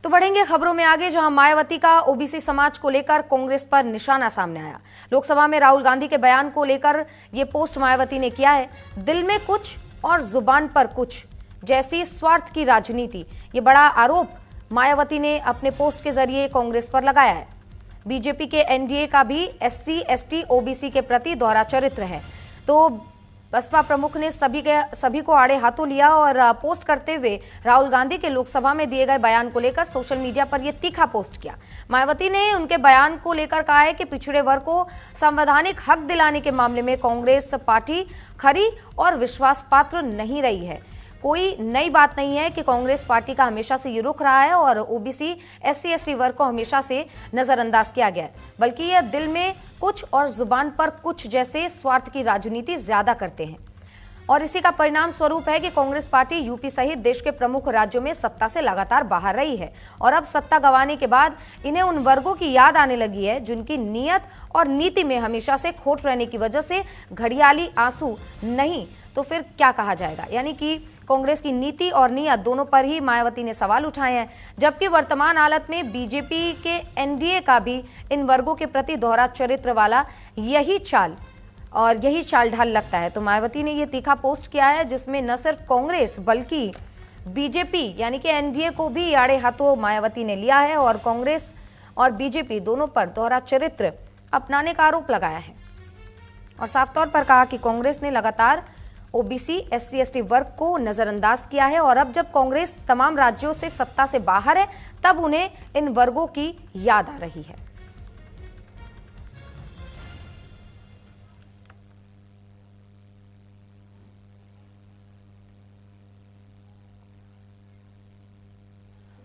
तो बढ़ेंगे खबरों में आगे, जहां मायावती का ओबीसी समाज को लेकर कांग्रेस पर निशाना सामने आया। लोकसभा में राहुल गांधी के बयान को लेकर ये पोस्ट मायावती ने किया है। दिल में कुछ और जुबान पर कुछ जैसी स्वार्थ की राजनीति, ये बड़ा आरोप मायावती ने अपने पोस्ट के जरिए कांग्रेस पर लगाया है। बीजेपी के एनडीए का भी एससी एसटी ओबीसी के प्रति दोहरा चरित्र है। तो बसपा प्रमुख ने सभी को आड़े हाथों लिया और पोस्ट करते हुए राहुल गांधी के लोकसभा में दिए गए बयान को लेकर सोशल मीडिया पर यह तीखा पोस्ट किया। मायावती ने उनके बयान को लेकर कहा है कि पिछड़े वर्ग को संवैधानिक हक दिलाने के मामले में कांग्रेस पार्टी खरी और विश्वास पात्र नहीं रही है। कोई नई बात नहीं है कि कांग्रेस पार्टी का हमेशा से ये रुख रहा है और ओबीसी एससी एसटी वर्ग को हमेशा से नजरअंदाज किया गया है, बल्कि यह दिल में कुछ और जुबान पर कुछ जैसे स्वार्थ की राजनीति ज्यादा करते हैं। और इसी का परिणाम स्वरूप है कि कांग्रेस पार्टी यूपी सहित देश के प्रमुख राज्यों में सत्ता से लगातार बाहर रही है और अब सत्ता गंवाने के बाद इन्हें उन वर्गों की याद आने लगी है जिनकी नीयत और नीति में हमेशा से खोट रहने की वजह से घड़ियाली आंसू नहीं तो फिर क्या कहा जाएगा। यानी कि कांग्रेस की नीति और नीयत दोनों पर ही मायावती ने सवाल उठाए हैं, जबकि वर्तमान हालत में बीजेपी के एनडीए का भी इन वर्गों के प्रति दोहरा चरित्र वाला यही चाल ढाल लगता है। तो मायावती ने यह तीखा पोस्ट किया है जिसमें न सिर्फ कांग्रेस बल्कि बीजेपी यानी कि एनडीए को भी आड़े हाथों मायावती ने लिया है और कांग्रेस और बीजेपी दोनों पर दोहरा चरित्र अपनाने का आरोप लगाया है और साफ तौर पर कहा कि कांग्रेस ने लगातार ओबीसी एससी एसटी वर्ग को नजरअंदाज किया है और अब जब कांग्रेस तमाम राज्यों से सत्ता से बाहर है तब उन्हें इन वर्गों की याद आ रही है।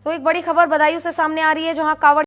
तो एक बड़ी खबर बदायूं से सामने आ रही है, जहां कांवड़